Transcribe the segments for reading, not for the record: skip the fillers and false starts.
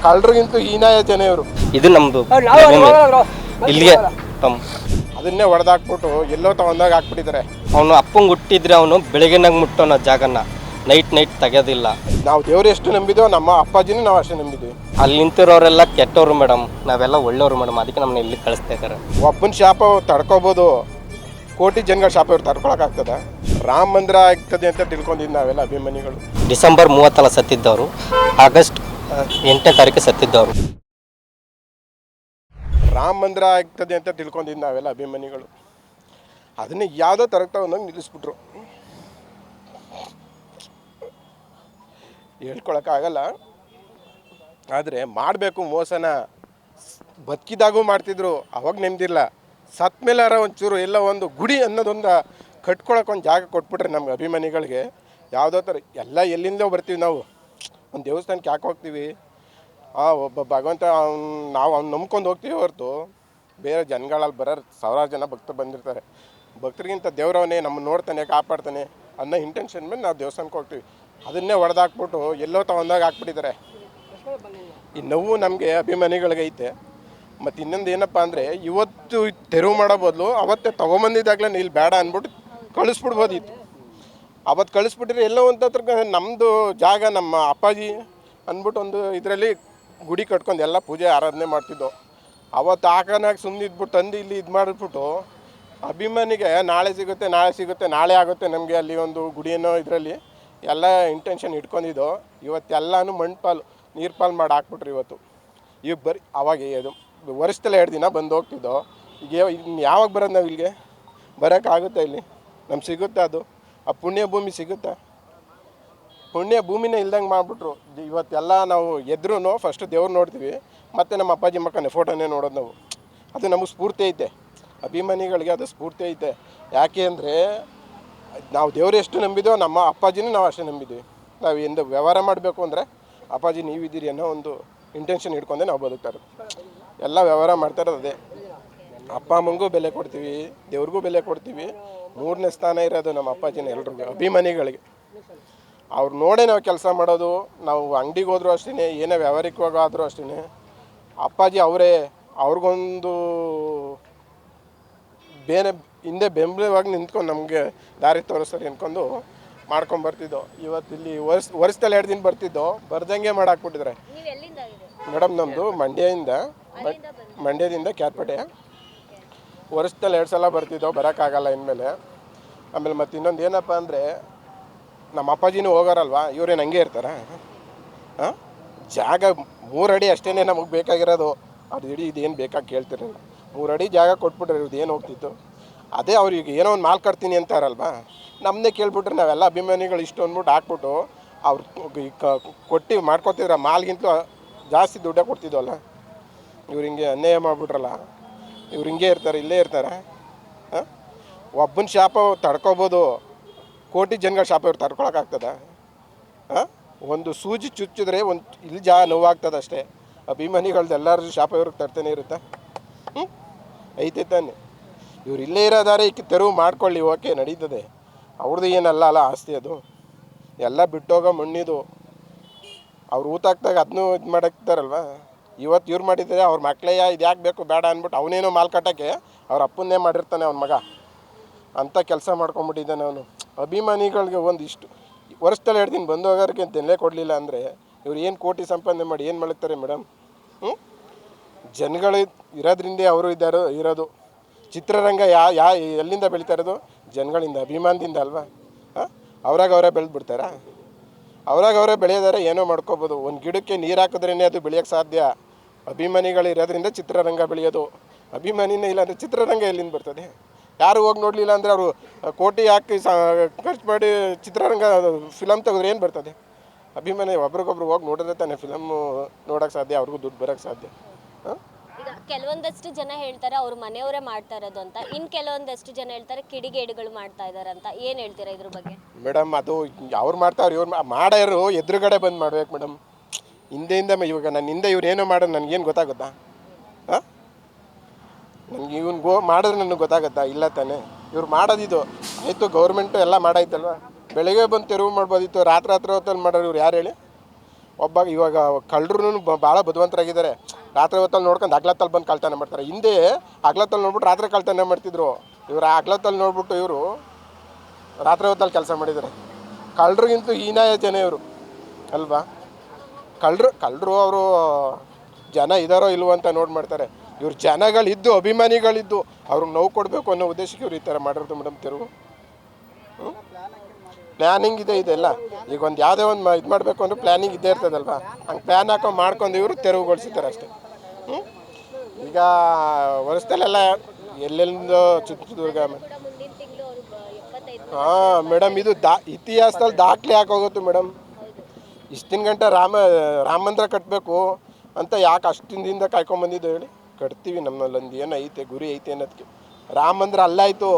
ಕಳ್ಳರಿಗಿಂತೂ ಹೀನಾಯ ಜನ ಇವರು. ಇದು ನಮ್ಮದು ಇಲ್ಲಿಗೆ ಅದನ್ನೇ ಹೊಡೆದಾಕ್ಬಿಟ್ಟು ಎಲ್ಲೋ ತಗೊಂಡಾಗ ಹಾಕ್ಬಿಟ್ಟಿದ್ದಾರೆ. ಅವನು ಅಪ್ಪಂಗೆ ಹುಟ್ಟಿದ್ರೆ ಅವನು ಬೆಳಗ್ಗೆನಾಗ ಮುಟ್ಟೋನ ಜಾಗನ ನೈಟ್ ತೆಗೆಯೋದಿಲ್ಲ. ನಾವು ದೇವ್ರು ಎಷ್ಟು ನಂಬಿದೋ ನಮ್ಮ ಅಪ್ಪಾಜಿನೂ ನಾವು ಅಷ್ಟೇ ನಂಬಿದ್ವಿ. ಅಲ್ಲಿ ನಿಂತಿರೋರೆಲ್ಲ ಕೆಟ್ಟವರು ಮೇಡಮ್, ನಾವೆಲ್ಲ ಒಳ್ಳೆಯವರು ಮೇಡಮ್. ಅದಕ್ಕೆ ನಮ್ಮನ್ನ ಇಲ್ಲಿ ಕಳಿಸ್ತಾ ಇದ್ದಾರೆ. ಒಬ್ಬನ ಶಾಪ ತಡ್ಕೋಬೋದು, ಕೋಟಿ ಜನಗಳ ಶಾಪ ಇವ್ರು ತಡ್ಕೊಳಕ್ಕಾಗ್ತದ? ರಾಮ ಮಂದಿರ ಆಗ್ತದೆ ಅಂತ ತಿಳ್ಕೊಂಡಿದ್ದು ನಾವೆಲ್ಲ ಅಭಿಮಾನಿಗಳು. ಡಿಸೆಂಬರ್ 30 ಸತ್ತಿದ್ದವರು, ಆಗಸ್ಟ್ 8ನೇ ತಾರೀಕು ಸತ್ತಿದ್ದವರು. ರಾಮ ಮಂದಿರ ಆಗ್ತದೆ ಅಂತ ತಿಳ್ಕೊಂಡಿದ್ದು ನಾವೆಲ್ಲ ಅಭಿಮಾನಿಗಳು. ಅದನ್ನೇ ಯಾವುದೋ ತರಕ್ಕೆ ತಗೊಂಡೋಗಿ ನಿಲ್ಲಿಸ್ಬಿಟ್ರು. ಹೇಳ್ಕೊಳಕ್ಕಾಗಲ್ಲ. ಆದರೆ ಮಾಡಬೇಕು ಮೋಸನ. ಬದುಕಿದಾಗೂ ಮಾಡ್ತಿದ್ರು, ಅವಾಗ ನೆಮ್ಮದಿಲ್ಲ. ಸತ್ ಮೇಲಾರ ಒಂಚೂರು ಎಲ್ಲ ಒಂದು ಗುಡಿ ಅನ್ನೋದೊಂದು ಕಟ್ಕೊಳಕ್ಕೆ ಒಂದು ಜಾಗ ಕೊಟ್ಬಿಟ್ರೆ ನಮ್ಗೆ ಅಭಿಮಾನಿಗಳಿಗೆ ಯಾವುದೋ ಥರ ಎಲ್ಲ ಎಲ್ಲಿಂದಲೋ ಬರ್ತೀವಿ ನಾವು. ಒಂದು ದೇವಸ್ಥಾನಕ್ಕೆ ಯಾಕೆ ಹೋಗ್ತೀವಿ? ಒಬ್ಬ ಭಗವಂತ ನಾವು ಅವ್ನು ನಂಬ್ಕೊಂಡು ಹೋಗ್ತೀವಿ ಹೊರತು ಬೇರೆ ಜನಗಳಲ್ಲಿ ಬರೋರು ಸಾವಿರಾರು ಜನ ಭಕ್ತರು ಬಂದಿರ್ತಾರೆ. ಭಕ್ತರಿಗಿಂತ ದೇವ್ರವನೇ ನಮ್ಮನ್ನು ನೋಡ್ತಾನೆ, ಕಾಪಾಡ್ತಾನೆ ಅನ್ನೋ ಇಂಟೆನ್ಷನ್ ಮೇಲೆ ನಾವು ದೇವಸ್ಥಾನಕ್ಕೆ ಹೋಗ್ತೀವಿ. ಅದನ್ನೇ ಹೊಡೆದಾಕ್ಬಿಟ್ಟು ಎಲ್ಲೋ ತಗೊಂಡಾಗ ಹಾಕ್ಬಿಟ್ಟಿದ್ದಾರೆ. ಈ ನೋವು ನಮಗೆ ಅಭಿಮಾನಿಗಳಿಗೆ ಐತೆ. ಮತ್ತು ಇನ್ನೊಂದು ಏನಪ್ಪ ಅಂದರೆ, ಇವತ್ತು ತೆರವು ಮಾಡೋ ಬದಲು ಅವತ್ತೇ ತೊಗೊಂಬಂದಿದ್ದಾಗಲೇ ಇಲ್ಲಿ ಬೇಡ ಅಂದ್ಬಿಟ್ಟು ಕಳಿಸ್ಬಿಡ್ಬೋದಿತ್ತು. ಅವತ್ತು ಕಳಿಸ್ಬಿಟ್ಟಿದ್ರೆ ಎಲ್ಲೋ ಒಂಥರ ನಮ್ಮದು ಜಾಗ, ನಮ್ಮ ಅಪ್ಪಾಜಿ ಅಂದ್ಬಿಟ್ಟು ಒಂದು ಇದರಲ್ಲಿ ಗುಡಿ ಕಟ್ಕೊಂಡು ಎಲ್ಲ ಪೂಜೆ ಆರಾಧನೆ ಮಾಡ್ತಿದ್ದೋ. ಅವತ್ತು ಹಾಕೋನಾಗ ಸುಮ್ಮನೆ ಇದ್ಬಿಟ್ಟು ತಂದು ಇಲ್ಲಿ ಇದು ಮಾಡಿಬಿಟ್ಟು ಅಭಿಮಾನಿಗೆ ನಾಳೆ ಸಿಗುತ್ತೆ ನಾಳೆ ಆಗುತ್ತೆ ನಮಗೆ ಅಲ್ಲಿ ಒಂದು ಗುಡಿಯನ್ನೋ ಇದರಲ್ಲಿ ಎಲ್ಲ ಇಂಟೆನ್ಷನ್ ಇಟ್ಕೊಂಡಿದ್ದೋ. ಇವತ್ತೆಲ್ಲನೂ ಮಣ್ಣು ನೀರು ಪಾಲು ಮಾಡಿ ಹಾಕ್ಬಿಟ್ರು ಇವತ್ತು. ಈಗ ಬರೀ ಅವಾಗ ಅದು ವರ್ಷದಲ್ಲೇ 2 ದಿನ ಬಂದು ಹೋಗ್ತಿದ್ದೋ. ಈಗ ಯಾವಾಗ ಬರೋದು ನಾವು ಇಲ್ಲಿಗೆ? ಬರೋಕ್ಕಾಗುತ್ತೆ? ಇಲ್ಲಿ ನಮ್ಗೆ ಸಿಗುತ್ತೆ ಅದು? ಆ ಪುಣ್ಯ ಭೂಮಿ ಸಿಗುತ್ತಾ? ಪುಣ್ಯ ಭೂಮಿನೇ ಇಲ್ದಂಗೆ ಮಾಡಿಬಿಟ್ರು. ಇವತ್ತೆಲ್ಲ ನಾವು ಎದ್ರೂ ಫಸ್ಟು ದೇವ್ರು ನೋಡ್ತೀವಿ, ಮತ್ತು ನಮ್ಮ ಅಪ್ಪಾಜಿ ಮಕ್ಕನೇ ಫೋಟೋನೇ ನೋಡೋದು ನಾವು. ಅದು ನಮಗೆ ಸ್ಫೂರ್ತಿ ಐತೆ, ಅಭಿಮಾನಿಗಳಿಗೆ ಅದು ಸ್ಫೂರ್ತಿ ಐತೆ. ಯಾಕೆ ಅಂದರೆ ನಾವು ದೇವ್ರು ಎಷ್ಟು ನಂಬಿದೋ ನಮ್ಮ ಅಪ್ಪಾಜಿನೂ ನಾವು ಅಷ್ಟೇ ನಂಬಿದ್ವಿ. ನಾವು ಎಂದು ವ್ಯವಹಾರ ಮಾಡಬೇಕು ಅಂದರೆ ಅಪ್ಪಾಜಿ ನೀವಿದ್ದೀರಿ ಅನ್ನೋ ಒಂದು ಇಂಟೆನ್ಷನ್ ಇಟ್ಕೊಂಡೆ ನಾವು ಬದುಕ್ತಾ ಇರೋದು. ಎಲ್ಲ ವ್ಯವಹಾರ ಮಾಡ್ತಾ ಇರೋದು ಅದೇ. ಅಪ್ಪ ಅಮ್ಮಂಗೂ ಬೆಲೆ ಕೊಡ್ತೀವಿ, ದೇವ್ರಿಗೂ ಬೆಲೆ ಕೊಡ್ತೀವಿ. 3ನೇ ಸ್ಥಾನ ಇರೋದು ನಮ್ಮ ಅಪ್ಪಾಜಿನ ಎಲ್ರಿಗೂ, ಅಭಿಮಾನಿಗಳಿಗೆ. ಅವ್ರು ನೋಡೇ ನಾವು ಕೆಲಸ ಮಾಡೋದು. ನಾವು ಅಂಗಡಿಗೆ ಹೋದ್ರೂ ಅಷ್ಟೇ, ಏನೇ ವ್ಯವಹಾರಿಕವಾಗಿ ಆದರೂ ಅಷ್ಟೇ ಅಪ್ಪಾಜಿ ಅವರೇ. ಅವ್ರಿಗೊಂದು ಬೇರೆ ಹಿಂದೆ ಬೆಂಬಲವಾಗಿ ನಿಂತ್ಕೊಂಡು ನಮಗೆ ದಾರಿ ತೋರಿಸ್ತಾರೆ ಅಂದ್ಕೊಂಡು ಮಾಡ್ಕೊಂಬರ್ತಿದ್ದೋ. ಇವತ್ತು ಇಲ್ಲಿ ವರ್ಷದಲ್ಲಿ 2 ದಿನ ಬರ್ತಿದ್ದೋ, ಬರ್ದಂಗೆ ಮಾಡಾಕ್ಬಿಟ್ಟಿದ್ರೆ. ಮೇಡಮ್ ನಮ್ಮದು ಮಂಡ್ಯದಿಂದ ಕ್ಯಾರ್ಪೇಟೆ. ವರ್ಷದಲ್ಲಿ 2 ಸಲ ಬರ್ತಿದ್ದೋ, ಬರೋಕ್ಕಾಗಲ್ಲ ಇನ್ಮೇಲೆ. ಆಮೇಲೆ ಮತ್ತು ಇನ್ನೊಂದು ಏನಪ್ಪ ಅಂದರೆ, ನಮ್ಮ ಅಪ್ಪಾಜಿನೂ ಹೋಗೋರಲ್ವ, ಇವ್ರೇನು ಹಂಗೆ ಇರ್ತಾರ? ಜಾಗ 3 ಅಡಿ ಅಷ್ಟೇ ನಮಗೆ ಬೇಕಾಗಿರೋದು. ಅದು ಇಡೀ ಇದೇನು ಬೇಕಾಗಿ ಕೇಳ್ತಿರಲಿಲ್ಲ. 3 ಅಡಿ ಜಾಗ ಕೊಟ್ಬಿಟ್ರೆ ಇವ್ರದ್ದು ಏನು ಹೋಗ್ತಿತ್ತು? ಅದೇ ಅವ್ರಿಗೆ ಏನೋ ಒಂದು ಮಾಲ್ ಕಟ್ತೀನಿ ಅಂತಾರಲ್ವ, ನಮ್ಮನ್ನೇ ಕೇಳ್ಬಿಟ್ರೆ ನಾವೆಲ್ಲ ಅಭಿಮಾನಿಗಳು ಇಷ್ಟು ಅಂದ್ಬಿಟ್ಟು ಹಾಕ್ಬಿಟ್ಟು ಅವ್ರು ಕೊಟ್ಟು ಮಾಡ್ಕೊತಿದ್ರ ಮಾಲ್ಗಿಂತಲೂ ಜಾಸ್ತಿ ದುಡ್ಡೇ ಕೊಡ್ತಿದ್ವಲ್ಲ. ಇವ್ರು ಹಿಂಗೆ ಅನ್ಯಾಯ ಮಾಡಿಬಿಟ್ರಲ್ಲ. ಇವ್ರು ಹಿಂಗೆ ಇರ್ತಾರೆ, ಇಲ್ಲೇ ಇರ್ತಾರೆ. ಒಬ್ಬನ ಶಾಪ ತಡ್ಕೋಬೋದು, ಕೋಟಿ ಜನಗಳ ಶಾಪ ಇವ್ರು ತಡ್ಕೊಳಕ್ಕಾಗ್ತದ? ಒಂದು ಸೂಜಿ ಚುಚ್ಚಿದ್ರೆ ಇಲ್ಲಿ ನೋವಾಗ್ತದೆ ಅಷ್ಟೇ. ಅಭಿಮಾನಿಗಳ್ದು ಎಲ್ಲರ ಶಾಪ ಇವ್ರಿಗೆ ತಡ್ತಾನೆ ಇರುತ್ತೆ. ಐತೆ ತಾನೆ? ಇವ್ರು ಇಲ್ಲೇ ಇರೋದಾರೆ ಈಗ ತೆರವು ಮಾಡ್ಕೊಳ್ಳಿ, ಓಕೆ ನಡೀತದೆ. ಅವ್ರದ್ದು ಏನಲ್ಲ ಆಸ್ತಿ ಅದು, ಎಲ್ಲ ಬಿಟ್ಟೋಗೋ ಮಣ್ಣಿದು. ಅವ್ರು ಊತಾಕ್ದಾಗ ಅದನ್ನೂ ಇದು ಮಾಡಾಕ್ತಾರಲ್ವ. ಇವತ್ತು ಇವ್ರು ಮಾಡಿದ್ದಾರೆ, ಅವ್ರ ಮಕ್ಕಳೇ ಇದು ಯಾಕೆ ಬೇಕು ಬೇಡ ಅಂದ್ಬಿಟ್ಟು ಅವನೇನೋ ಮಾಲ್ ಕಟ್ಟೋಕ್ಕೆ ಅವ್ರ ಅಪ್ಪನ್ನೇ ಮಾಡಿರ್ತಾನೆ ಅವ್ನ ಮಗ. ಅಂಥ ಕೆಲಸ ಮಾಡ್ಕೊಂಬಿಟ್ಟಿದ್ದಾನೆ ಅವನು. ಅಭಿಮಾನಿಗಳಿಗೆ ಒಂದಿಷ್ಟು ವರ್ಷದಲ್ಲಿ 2 ದಿನ ಬಂದು ಹೋಗೋರಿಗೆ ತೆನ್ನೇ ಕೊಡಲಿಲ್ಲ ಅಂದರೆ ಇವ್ರು ಏನು ಕೋಟಿ ಸಂಪಾದನೆ ಮಾಡಿ ಏನು ಮಾಡ್ತಾರೆ ಮೇಡಮ್? ಜನಗಳು ಇರೋದ್ರಿಂದ ಅವರು ಇರೋದು. ಚಿತ್ರರಂಗ ಎಲ್ಲಿಂದ ಬೆಳೀತಾ ಇರೋದು? ಜನಗಳಿಂದ, ಅಭಿಮಾನದಿಂದ ಅಲ್ವಾ? ಅವರೇ ಬೆಳೆದ್ಬಿಡ್ತಾರಾ? ಅವರೇ ಬೆಳೆಯೋದಾರೆ ಏನೋ ಮಾಡ್ಕೋಬೋದು. ಒಂದು ಗಿಡಕ್ಕೆ ನೀರು ಹಾಕಿದ್ರೇ ಅದು ಬೆಳೆಯೋಕ್ಕೆ ಸಾಧ್ಯ. ಅಭಿಮಾನಿಗಳು ಇರೋದ್ರಿಂದ ಚಿತ್ರರಂಗ ಬೆಳೆಯೋದು. ಅಭಿಮಾನಿನೇ ಇಲ್ಲ ಅಂದರೆ ಚಿತ್ರರಂಗ ಎಲ್ಲಿಂದ ಬರ್ತದೆ? ಯಾರು ಹೋಗಿ ನೋಡಲಿಲ್ಲ ಅಂದರೆ ಅವರು ಕೋಟಿ ಹಾಕಿ ಖರ್ಚು ಮಾಡಿ ಚಿತ್ರರಂಗ ಫಿಲಮ್ ತೆಗೆದ್ರೆ ಏನು ಬರ್ತದೆ? ಅಭಿಮಾನಿ ಒಬ್ರಿಗೊಬ್ರು ಹೋಗಿ ನೋಡಿದ್ರೆ ತಾನೇ ಫಿಲಮ್ಮು ನೋಡೋಕ್ಕೆ ಸಾಧ್ಯ, ಅವ್ರಿಗೂ ದುಡ್ಡು ಬರೋಕ್ಕೆ ಸಾಧ್ಯ. ಈಗ ಕೆಲವೊಂದಷ್ಟು ಜನ ಹೇಳ್ತಾರೆ ಅವ್ರ ಮನೆಯವರೇ ಮಾಡ್ತಾ ಇರೋದು ಅಂತ, ಇನ್ನು ಕೆಲವೊಂದಷ್ಟು ಜನ ಹೇಳ್ತಾರೆ ಕಿಡಿಗೇಡಿಗಳು ಮಾಡ್ತಾ ಇದ್ದಾರೆ ಅಂತ. ಏನು ಹೇಳ್ತೀರಾ ಇದ್ರ ಬಗ್ಗೆ? ಮೇಡಮ್ ಅದು ಅವ್ರು ಮಾಡ್ತಾವ್ರು, ಇವ್ರು ಮಾಡೋರು ಎದುರುಗಡೆ ಬಂದು ಮಾಡ್ಬೇಕು ಮೇಡಮ್. ಹಿಂದೆಯಿಂದ ಇವಾಗ ನನ್ನ ಹಿಂದೆ ಇವ್ರು ಏನೋ ಮಾಡೋದು ನನಗೇನು ಗೊತ್ತಾಗುತ್ತಾ? ನನಗೆ ಇವನು ಮಾಡಿದ್ರೆ ನನಗೆ ಗೊತ್ತಾಗುತ್ತಾ? ಇಲ್ಲ ತಾನೇ. ಇವ್ರು ಮಾಡೋದಿದ್ದು ಆಯಿತು, ಗೌರ್ಮೆಂಟು ಎಲ್ಲ ಮಾಡಾಯ್ತಲ್ವ. ಬೆಳಗ್ಗೆ ಬಂದು ತೆರವು ಮಾಡ್ಬೋದಿತ್ತು, ರಾತ್ರಿ ಹೊತ್ತಲ್ಲಿ ಮಾಡೋರು ಇವ್ರು ಯಾರು ಹೇಳಿ? ಒಬ್ಬ ಇವಾಗ ಕಳ್ಳರು ಭಾಳ ಬುದ್ಧಿವಂತರಾಗಿದ್ದಾರೆ. ರಾತ್ರಿ ಹೊತ್ತಲ್ಲಿ ನೋಡ್ಕೊಂಡು ಹಗ್ಲತ್ತಲ್ಲಿ ಬಂದು ಕಳ್ತನ ಮಾಡ್ತಾರೆ. ಹಿಂದೆ ಹಗ್ಲತ್ತಲ್ಲಿ ನೋಡ್ಬಿಟ್ಟು ರಾತ್ರಿ ಕಳ್ತನ ಮಾಡ್ತಿದ್ರು. ಇವರು ಹಗ್ಲತ್ತಲ್ಲಿ ನೋಡ್ಬಿಟ್ಟು ಇವರು ರಾತ್ರಿ ಹೊತ್ತಲ್ಲಿ ಕೆಲಸ ಮಾಡಿದ್ದಾರೆ. ಕಳ್ಳರಿಗಿಂತೂ ಹೀನಾಯ ಜನ ಇವರು ಅಲ್ವಾ. ಕಳ್ಳರು ಅವರು ಜನ ಇದ್ದಾರೋ ಇಲ್ವೋ ಅಂತ ನೋಡಿ ಮಾಡ್ತಾರೆ. ಇವ್ರು ಜನಗಳಿದ್ದು ಅಭಿಮಾನಿಗಳಿದ್ದು ಅವ್ರಿಗೆ ನೋವು ಕೊಡಬೇಕು ಅನ್ನೋ ಉದ್ದೇಶಕ್ಕೆ ಇವ್ರು ಈ ಥರ ಮಾಡಿರೋದು ಮೇಡಮ್. ತೆರವು ಪ್ಲ್ಯಾನಿಂಗ್ ಇದೆ ಇದೆಲ್ಲ. ಈಗ ಒಂದು ಯಾವುದೇ ಒಂದು ಇದು ಮಾಡಬೇಕು ಅಂದ್ರೆ ಪ್ಲ್ಯಾನಿಂಗ್ ಇದ್ದೇ ಇರ್ತದಲ್ವ. ಹಂಗೆ ಪ್ಲ್ಯಾನ್ ಹಾಕೊಂಡು ಮಾಡ್ಕೊಂಡು ಇವರು ತೆರವುಗೊಳಿಸಿದ್ದಾರೆ ಅಷ್ಟೇ. ಈಗ ವರ್ಷದಲ್ಲೆಲ್ಲ ಎಲ್ಲೆಲ್ಲಿಂದ ಚಿತ್ರದುರ್ಗ ಹಾಂ ಮೇಡಮ್, ಇದು ಇತಿಹಾಸದಲ್ಲಿ ದಾಖಲೆ ಹಾಕೋಗುತ್ತೆ ಮೇಡಮ್. ಇಷ್ಟಿನ ಗಂಟೆ ರಾಮ ಮಂದಿರ ಕಟ್ಟಬೇಕು ಅಂತ ಯಾಕೆ ಅಷ್ಟಿನ ದಿನದಿಂದ ಕಾಯ್ಕೊಂಬಂದಿದ್ದು ಹೇಳಿ. ಕಟ್ತೀವಿ, ನಮ್ಮಲ್ಲಿ ಒಂದು ಏನು ಐತೆ ಗುರಿ ಐತೆ ಅನ್ನೋದಕ್ಕೆ. ರಾಮ ಮಂದಿರ ಅಲ್ಲಾಯಿತು,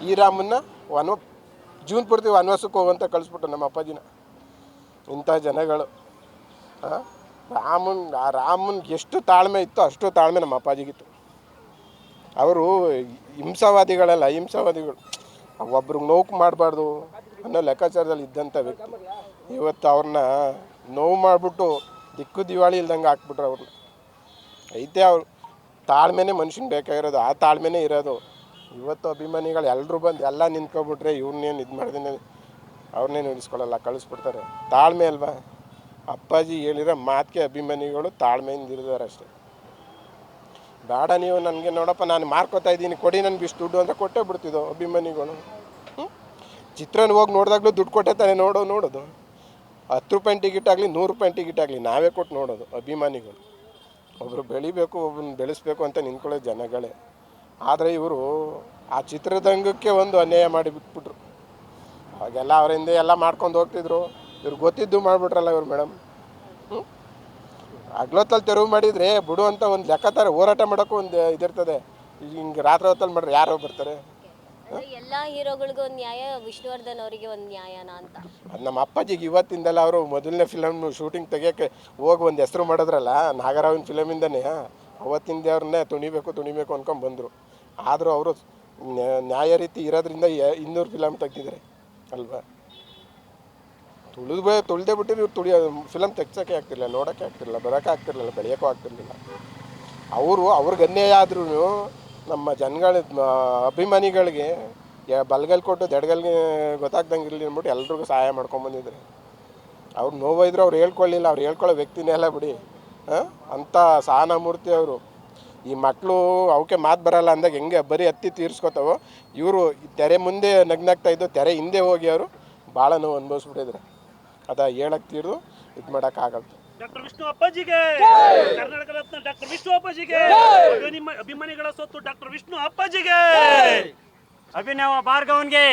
ಈ ರಾಮನ್ನ ಜೂನ್ ಪೂರ್ತಿ ವನವಾಸಕ್ಕೆ ಹೋಗುವಂತ ಕಳಿಸ್ಬಿಟ್ಟು ನಮ್ಮ ಅಪ್ಪಾಜಿನ. ಇಂಥ ಜನಗಳು ರಾಮನ್ಗೆ ಎಷ್ಟು ತಾಳ್ಮೆ ಇತ್ತು ಅಷ್ಟು ತಾಳ್ಮೆ ನಮ್ಮ ಅಪ್ಪಾಜಿಗಿತ್ತು. ಅವರು ಹಿಂಸಾವಾದಿಗಳಲ್ಲ, ಅಹಿಂಸಾವಾದಿಗಳು. ಒಬ್ರಿಗೆ ನೋವು ಮಾಡಬಾರ್ದು ಅನ್ನೋ ಲೆಕ್ಕಾಚಾರದಲ್ಲಿ ಇದ್ದಂಥ ವ್ಯಕ್ತಿ. ಇವತ್ತು ಅವ್ರನ್ನ ನೋವು ಮಾಡಿಬಿಟ್ಟು ದಿಕ್ಕು ದಿವಾಳಿ ಇಲ್ದಂಗೆ ಹಾಕ್ಬಿಟ್ರು ಅವ್ರನ್ನ. ಐತೆ ಅವ್ರು ತಾಳ್ಮೆನೇ ಮನುಷ್ಯನಿಗೆ ಬೇಕಾಗಿರೋದು, ಆ ತಾಳ್ಮೆನೇ ಇರೋದು. ಇವತ್ತು ಅಭಿಮಾನಿಗಳು ಎಲ್ಲರೂ ಬಂದು ಎಲ್ಲ ನಿಂತ್ಕೊಬಿಟ್ರೆ ಇವ್ರನ್ನೇನು ಇದು ಮಾಡಿದ್ರೆ ಅವ್ರನ್ನೇನು ಇಳಿಸ್ಕೊಳ್ಳಲ್ಲ, ಕಳಿಸ್ಬಿಡ್ತಾರೆ. ತಾಳ್ಮೆ ಅಲ್ವಾ. ಅಪ್ಪಾಜಿ ಹೇಳಿರೋ ಮಾತಿಗೆ ಅಭಿಮಾನಿಗಳು ತಾಳ್ಮೆಯಿಂದ ಇರಿದಾರೆ ಅಷ್ಟೇ. ಬೇಡ ನೀವು ನನಗೆ ನೋಡಪ್ಪ ನಾನು ಮಾರ್ಕೋತಾ ಇದ್ದೀನಿ ಕೊಡಿ ನನಗೆ ಇಷ್ಟು ದುಡ್ಡು ಅಂತ ಕೊಟ್ಟೇ ಬಿಡ್ತಿದ್ದೋ ಅಭಿಮಾನಿಗಳು. ಚಿತ್ರನ ಹೋಗಿ ನೋಡಿದಾಗಲೂ ದುಡ್ಡು ಕೊಟ್ಟೆ ತಾನೇ ನೋಡೋದು. 10 ರೂಪಾಯಿ ಟಿಕೆಟ್ ಆಗಲಿ 100 ರೂಪಾಯಿ ಟಿಕೆಟ್ ಆಗಲಿ ನಾವೇ ಕೊಟ್ಟು ನೋಡೋದು ಅಭಿಮಾನಿಗಳು. ಒಬ್ಬರು ಬೆಳಿಬೇಕು, ಒಬ್ಬನ ಬೆಳೆಸ್ಬೇಕು ಅಂತ ನಿಂತ್ಕೊಳ್ಳೋ ಜನಗಳೇ. ಆದರೆ ಇವರು ಆ ಚಿತ್ರರಂಗಕ್ಕೆ ಒಂದು ಅನ್ಯಾಯ ಮಾಡಿ ಬಿಟ್ಬಿಟ್ರು. ಅವಾಗೆಲ್ಲ ಅವರಿಂದ ಎಲ್ಲ ಮಾಡ್ಕೊಂಡು ಹೋಗ್ತಿದ್ರು. ಇವ್ರು ಗೊತ್ತಿದ್ದು ಮಾಡಿಬಿಟ್ರಲ್ಲ ಇವ್ರು ಮೇಡಮ್. ಹಗ್ಲೊತ್ತಲ್ಲಿ ತೆರವು ಮಾಡಿದರೆ ಬಿಡು ಅಂತ ಒಂದು ಲೆಕ್ಕಾಚಾರ, ಹೋರಾಟ ಮಾಡೋಕ್ಕೂ ಒಂದು ಇದಿರ್ತದೆ. ಹಿಂಗೆ ರಾತ್ರಿ ಹೊತ್ತಲ್ಲಿ ಮಾಡ್ರೆ ಯಾರೋ ಬರ್ತಾರೆ. ಎಲ್ಲ ಹೀರೋಗಳಿಗೂ ಒಂದು ನ್ಯಾಯ, ವಿಷ್ಣುವರ್ಧನ್ ಅವರಿಗೆ ಒಂದು ನ್ಯಾಯನ ಅಂತ. ಅದು ನಮ್ಮ ಅಪ್ಪಾಜಿಗೆ ಇವತ್ತಿಂದಲ್ಲ, ಅವರು ಮೊದಲನೇ ಫಿಲಮ್ ಶೂಟಿಂಗ್ ತೆಗಿಯೋಕ್ಕೆ ಹೋಗಿ ಒಂದು ಹೆಸರು ಮಾಡಿದ್ರಲ್ಲ ನಾಗರಾವಿನ ಫಿಲಮಿಂದನೇ, ಅವತ್ತಿಂದ ಅವ್ರನ್ನೇ ತುಣಿಬೇಕು ಅಂದ್ಕೊಂಡು ಬಂದರು. ಆದರೂ ಅವರು ನ್ಯಾಯ ರೀತಿ ಇರೋದ್ರಿಂದ 200 ಫಿಲಮ್ ತೆಗ್ದಿದ್ದಾರೆ ಅಲ್ವಾ. ತುಳಿದೇ ಬಿಟ್ಟಿದ್ರು. ಇವ್ರು ಫಿಲಮ್ ತೆಗ್ಸೋಕ್ಕೆ ಆಗ್ತಿರಲಿಲ್ಲ, ನೋಡೋಕ್ಕೆ ಆಗ್ತಿರಲಿಲ್ಲ, ಬರೋಕ್ಕೆ ಆಗ್ತಿರಲಿಲ್ಲ, ಬೆಳೆಯೋಕ್ಕೂ ಆಗ್ತಿರ್ಲಿಲ್ಲ. ಅವ್ರಿಗೆ ಅನ್ಯಾಯ ಆದ್ರೂ ನಮ್ಮ ಜನಗಳ ಅಭಿಮಾನಿಗಳಿಗೆ ಬಲ್ಗಲ್ ಕೊಟ್ಟು ದೆಡ್ಗಲ್ಗೆ ಗೊತ್ತಾಗ್ದಂಗೆ ಇರಲಿ ಅಂದ್ಬಿಟ್ಟು ಎಲ್ರಿಗೂ ಸಹಾಯ ಮಾಡ್ಕೊಂಬಂದಿದ್ದಾರೆ. ಅವ್ರು ನೋವಿದ್ರು ಅವ್ರು ಹೇಳ್ಕೊಳ್ಳಿಲ್ಲ, ಅವ್ರು ಹೇಳ್ಕೊಳ್ಳೋ ವ್ಯಕ್ತಿನೇ ಅಲ್ಲ ಬಿಡಿ. ಅಂಥ ಸಹನಾಮೂರ್ತಿ ಅವರು. ಈ ಮಕ್ಕಳು ಅವಕ್ಕೆ ಮಾತು ಬರಲ್ಲ ಅಂದಾಗ ಹೆಂಗೆ ಬರೀ ಹತ್ತಿ ತೀರಿಸ್ಕೊತಾವೋ, ಇವರು ತೆರೆ ಮುಂದೆ ನಗ್ನಾಗ್ತಾ ಇದ್ದು ತೆರೆ ಹಿಂದೆ ಹೋಗಿ ಅವರು ಭಾಳ ನೋವು ಅನುಭವಿಸ್ಬಿಟ್ಟಿದ್ದಾರೆ. ಅದ ಹೇಳಕ್ಕೆ ತೀರ್ದು ಇದು ಮಾಡೋಕ್ಕಾಗಲ್ಲ. ಡಾಕ್ಟರ್ ವಿಷ್ಣು ಅಪ್ಪಾಜಿಗೆ, ಕರ್ನಾಟಕ ರತ್ನ ಡಾಕ್ಟರ್ ವಿಷ್ಣು ಅಪ್ಪಾಜಿಗೆ, ಅಭಿಮಾನಿಗಳ ಸೊತ್ತು ಡಾಕ್ಟರ್ ವಿಷ್ಣು ಅಪ್ಪಾಜಿಗೆ, ಅಭಿನವ ಭಾರ್ಗವನ್ಗೆ.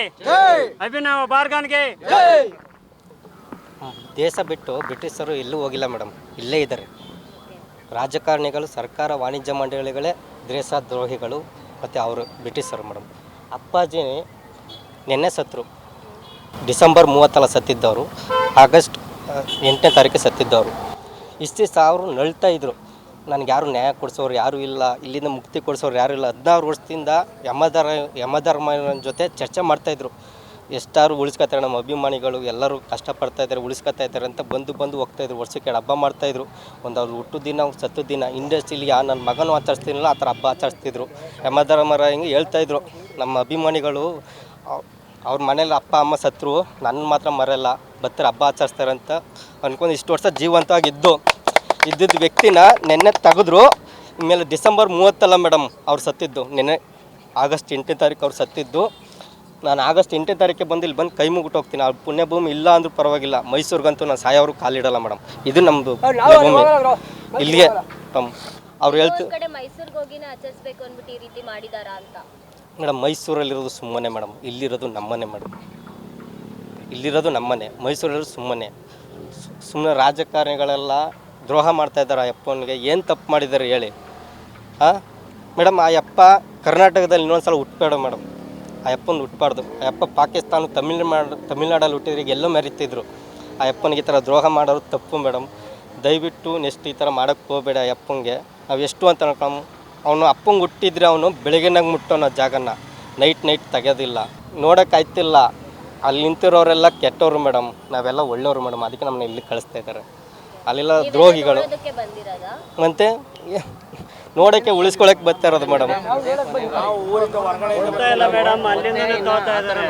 ದೇಶ ಬಿಟ್ಟು ಬ್ರಿಟಿಷರು ಎಲ್ಲೂ ಹೋಗಿಲ್ಲ ಮೇಡಮ್, ಇಲ್ಲೇ ಇದ್ದಾರೆ. ರಾಜಕಾರಣಿಗಳು, ಸರ್ಕಾರ, ವಾಣಿಜ್ಯ ಮಂಡಳಿಗಳೇ ದೇಶದ್ರೋಹಿಗಳು ಮತ್ತು ಅವರು ಬ್ರಿಟಿಷರು ಮೇಡಮ್. ಅಪ್ಪಾಜಿ ನಿನ್ನೆ ಸತ್ತರು. ಡಿಸೆಂಬರ್ 30 ಸತ್ತಿದ್ದವರು, ಆಗಸ್ಟ್ 8ನೇ ತಾರೀಕು ಸತ್ತಿದ್ದವರು. ಇಷ್ಟು ಸಾವಿರ ನಳ್ತಾ ಇದ್ದರು. ನನಗೆ ಯಾರು ನ್ಯಾಯ ಕೊಡಿಸೋರು ಯಾರೂ ಇಲ್ಲ, ಇಲ್ಲಿಂದ ಮುಕ್ತಿ ಕೊಡಿಸೋರು ಯಾರೂ ಇಲ್ಲ. 16 ವರ್ಷದಿಂದ ಯಮಧರ್ಮನ ಜೊತೆ ಚರ್ಚೆ ಮಾಡ್ತಾಯಿದ್ರು. ಎಷ್ಟಾರು ಉಳಿಸ್ಕೊತಾರೆ ನಮ್ಮ ಅಭಿಮಾನಿಗಳು, ಎಲ್ಲರೂ ಕಷ್ಟಪಡ್ತಾಯಿದ್ದಾರೆ, ಉಳಿಸ್ಕೊತಾ ಇದ್ದಾರೆ ಅಂತ ಬಂದು ಹೋಗ್ತಾಯಿದ್ರು. ವರ್ಷಕ್ಕೆ ಹಬ್ಬ ಮಾಡ್ತಾಯಿದ್ರು. ಒಂದು ಅವ್ರು ಹುಟ್ಟು ದಿನ, ಸತ್ತು ದಿನ, ಇಂಡಸ್ಟ್ರಿಲಿ ನನ್ನ ಮಗನೂ ಆಚರಿಸ್ತೀನಿಲ್ಲ ಆ ಥರ ಹಬ್ಬ ಆಚರಿಸ್ತಿದ್ರು. ಯಮಧರ್ಮರ ಹಿಂಗೆ ಹೇಳ್ತಾಯಿದ್ರು. ನಮ್ಮ ಅಭಿಮಾನಿಗಳು ಅವ್ರ ಮನೇಲಿ ಅಪ್ಪ ಅಮ್ಮ ಸತ್ರು, ನನ್ನ ಮಾತ್ರ ಮರೆಯಲ್ಲ, ಬರ್ತಾರೆ ಹಬ್ಬ ಆಚರಿಸ್ತಾರೆ ಅಂತ ಅಂದ್ಕೊಂಡು ಇಷ್ಟು ವರ್ಷ ಜೀವಂತವಾಗಿ ಇದ್ದಿದ್ದ ವ್ಯಕ್ತಿನ ನೆನ್ನೆ ತೆಗೆದ್ರು. ಇನ್ಮೇಲೆ ಡಿಸೆಂಬರ್ 30 ಮೇಡಮ್ ಅವ್ರು ಸತ್ತಿದ್ದು. ನೆನ್ನೆ ಆಗಸ್ಟ್ 8ನೇ ತಾರೀಕು ಅವ್ರು ಸತ್ತಿದ್ದು. ನಾನು ಆಗಸ್ಟ್ 8ನೇ ತಾರೀಕಿಗೆ ಬಂದು ಇಲ್ಲಿ ಬಂದು ಕೈ ಮುಗಿಟ್ಟು ಹೋಗ್ತೀನಿ. ಅವ್ರ ಪುಣ್ಯಭೂಮಿ ಇಲ್ಲ ಅಂದ್ರೂ ಪರವಾಗಿಲ್ಲ, ಮೈಸೂರಿಗಂತೂ ನಾನು ಸಾಯೋರು ಕಾಲಿಡಲ್ಲ ಮೇಡಮ್. ಇದು ನಮ್ಮದು ಭೂಮಿ. ಇಲ್ಲಿಗೆ ಅವ್ರು ಹೇಳ್ತಾರೆ ಮೈಸೂರಿಗೆ ಹೋಗಿನೇ ಆಚರಿಸ್ಬೇಕು ಅಂದ್ಬಿಟ್ಟು ಈ ರೀತಿ ಮಾಡಿದಾರಾ ಅಂತ. ಮೇಡಮ್ ಮೈಸೂರಲ್ಲಿರೋದು ಸುಮ್ಮನೆ ಮೇಡಮ್, ಇಲ್ಲಿರೋದು ನಮ್ಮನೆ ಮೇಡಮ್. ಇಲ್ಲಿರೋದು ನಮ್ಮನೆ, ಮೈಸೂರಲ್ಲಿರೋದು ಸುಮ್ಮನೆ ರಾಜಕಾರಣಿಗಳೆಲ್ಲ ದ್ರೋಹ ಮಾಡ್ತಾಯಿದ್ದಾರೆ. ಆ ಅಪ್ಪನಿಗೆ ಏನು ತಪ್ಪು ಮಾಡಿದ್ದಾರೆ ಹೇಳಿ. ಮೇಡಮ್ ಆ ಅಪ್ಪ ಕರ್ನಾಟಕದಲ್ಲಿ ಇನ್ನೊಂದು ಹುಟ್ಟಬೇಡ ಮೇಡಮ್. ಆ ಅಪ್ಪನ ಹುಟ್ಟಬಾರ್ದು. ಆ ಅಪ್ಪ ಪಾಕಿಸ್ತಾನ ತಮಿಳ್ನಾಡಲ್ಲಿ ಹುಟ್ಟಿದ್ರೆ ಎಲ್ಲೋ ಮೆರಿತಿದ್ರು. ಆ ಅಪ್ಪನಿಗೆ ಈ ಥರ ದ್ರೋಹ ಮಾಡೋರು ತಪ್ಪು ಮೇಡಮ್. ದಯವಿಟ್ಟು ನೆಕ್ಸ್ಟ್ ಈ ಥರ ಮಾಡೋಕ್ಕೆ ಹೋಗಬೇಡ. ಆ ಅಪ್ಪನಿಗೆ ನಾವು ಎಷ್ಟು ಅಂತ ಅನ್ಕೊಂಡು, ಅವನು ಅಪ್ಪಂಗೆ ಹುಟ್ಟಿದ್ರೆ ಅವನು ಬೆಳಗ್ಗೆನಾಗ ಮುಟ್ಟೋನ ಜಾಗನ ನೈಟ್ ತೆಗೆಯೋದಿಲ್ಲ. ನೋಡೋಕ್ಕಾಯ್ತಿಲ್ಲ. ಅಲ್ಲಿ ನಿಂತಿರೋರೆಲ್ಲ ಕೆಟ್ಟವರು ಮೇಡಮ್, ನಾವೆಲ್ಲ ಒಳ್ಳೆಯವರು ಮೇಡಮ್. ಅದಕ್ಕೆ ನಮ್ಮನ್ನ ಇಲ್ಲಿ ಕಳಿಸ್ತಾ ಇದ್ದಾರೆ. ಅಲ್ಲೆಲ್ಲ ದ್ರೋಹಿಗಳು ನೋಡೋದಕ್ಕೆ ಬಂದಿರೋದ ಮತ್ತೆ ನೋಡೋಕ್ಕೆ ಉಳಿಸ್ಕೊಳಕ್ಕೆ ಬರ್ತಾ ಇರೋದು ಮೇಡಮ್. ಗೊತ್ತಾ ಇಲ್ಲ ಮೇಡಮ್, ಅಲ್ಲಿಂದನೇ ತಗೋತಾ ಇದ್ದಾರೆ.